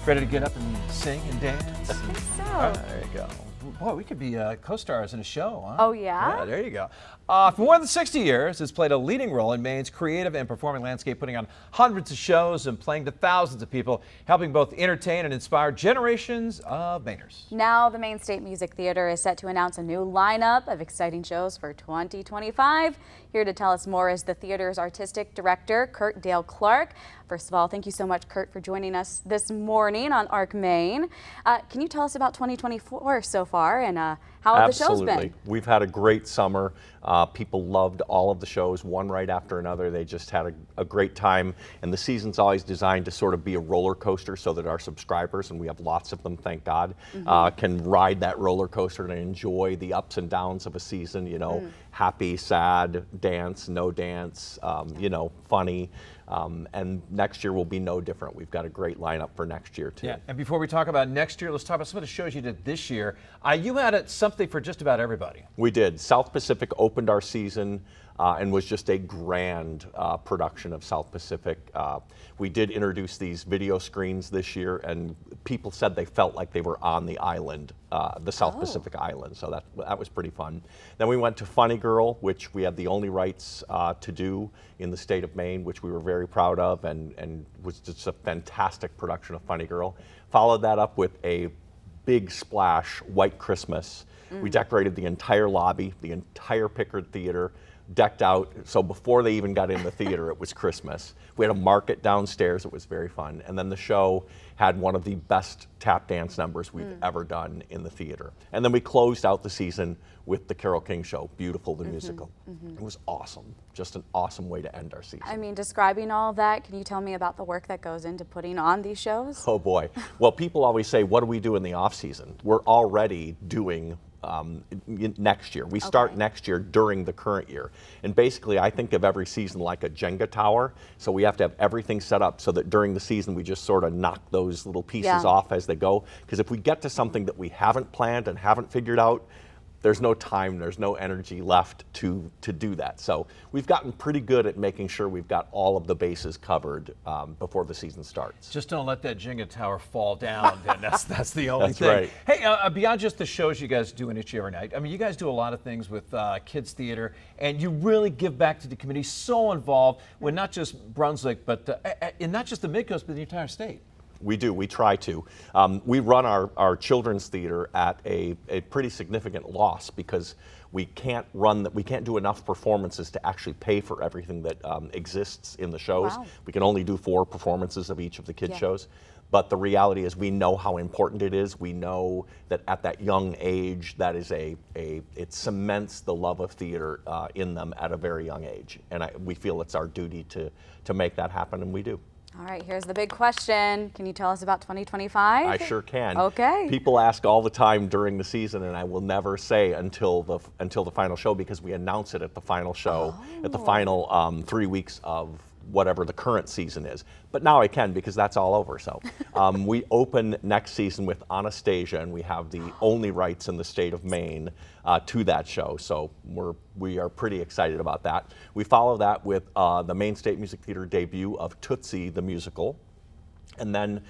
Ready to get up and sing and dance? I think so. There you go. Boy, we could be co-stars in a show, huh? Oh, yeah? Yeah, there you go. For more than 60 years, has played a leading role in Maine's creative and performing landscape, putting on hundreds of shows and playing to thousands of people, helping both entertain and inspire generations of Mainers. Now, the Maine State Music Theatre is set to announce a new lineup of exciting shows for 2025. Here to tell us more is the theater's artistic director, Curt Dale Clarke. First of all, thank you so much, Curt, for joining us this morning on ARC Maine. Can you tell us about 2024 so far and how have the shows been? Absolutely. We've had a great summer. People loved all of the shows, one right after another. They just had a great time. And the season's always designed to sort of be a roller coaster so that our subscribers, and we have lots of them, thank God, can ride that roller coaster and enjoy the ups and downs of a season, you know, happy, sad, dance, no dance, you know, funny. And next year will be no different. We've got a great lineup for next year, too. Yeah, and before we talk about next year, let's talk about some of the shows you did this year. You had something for just about everybody. We did. South Pacific opened our season and was just a grand production of South Pacific. We did introduce these video screens this year, and people said they felt like they were on the island, the South Pacific Island, so that was pretty fun. Then we went to Funny Girl, which we had the only rights to do in the state of Maine, which we were very proud of, and was just a fantastic production of Funny Girl. Followed that up with a big splash, White Christmas. We decorated the entire lobby, the entire Pickard Theater, decked out, so before they even got in the theater, it was Christmas. We had a market downstairs, it was very fun. And then the show had one of the best tap dance numbers we've ever done in the theater. And then we closed out the season with the Carole King show, Beautiful the Musical. It was awesome, just an awesome way to end our season. I mean, describing all of that, can you tell me about the work that goes into putting on these shows? Oh boy. Well, people always say, what do we do in the off season? We're already doing next year. We start next year during the current year. And basically, I think of every season like a Jenga tower. So we have to have everything set up so that during the season, we just sort of knock those little pieces off as they go. Because if we get to something that we haven't planned and haven't figured out, there's no time, there's no energy left to do that. So we've gotten pretty good at making sure we've got all of the bases covered before the season starts. Just don't let that Jenga tower fall down, then. That's the only That's thing. right. Hey, beyond just the shows you guys do in each every night, I mean, you guys do a lot of things with kids theater, and you really give back to the community, so involved with not just Brunswick, but in not just the Midcoast, but the entire state. We do, we try to. We run our children's theater at a pretty significant loss because we can't do enough performances to actually pay for everything that exists in the shows. Wow. We can only do 4 performances of each of the kids' shows. But the reality is we know how important it is. We know that at that young age, that is it cements the love of theater in them at a very young age. And we feel it's our duty to make that happen, and we do. All right, here's the big question. Can you tell us about 2025? I sure can. Okay. People ask all the time during the season, and I will never say until the final show, because we announce it at the final show, at the final 3 weeks of whatever the current season is. But now I can, because that's all over. So we open next season with Anastasia, and we have the only rights in the state of Maine to that show. So we are pretty excited about that. We follow that with the Maine State Music Theatre debut of Tootsie the Musical. And then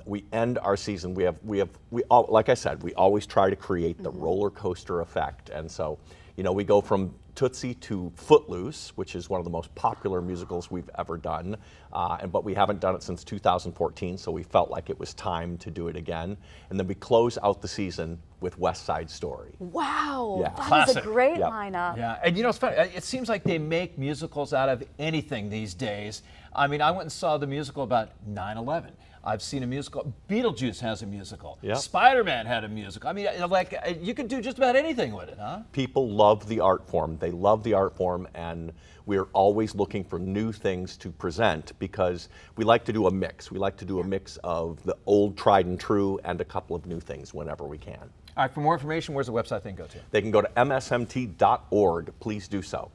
we end our season. Like I said, we always try to create the roller coaster effect. And so, you know, we go from Tootsie to Footloose, which is one of the most popular musicals we've ever done, but we haven't done it since 2014, so we felt like it was time to do it again. And then we close out the season with West Side Story. Wow, Yeah. that is a great lineup. Yeah, and you know, it's funny. It seems like they make musicals out of anything these days. I mean, I went and saw the musical about 9/11. I've seen a musical. Beetlejuice has a musical. Yep. Spider-Man had a musical. I mean, like, you can do just about anything with it, huh? People love the art form. They love the art form, and we're always looking for new things to present because we like to do a mix. We like to do a mix of the old tried and true and a couple of new things whenever we can. All right, for more information, where's the website they can go to? They can go to msmt.org. Please do so.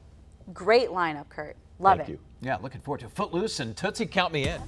Great lineup, Curt. Love it. Thank you. Yeah, looking forward to Footloose and Tootsie, count me in.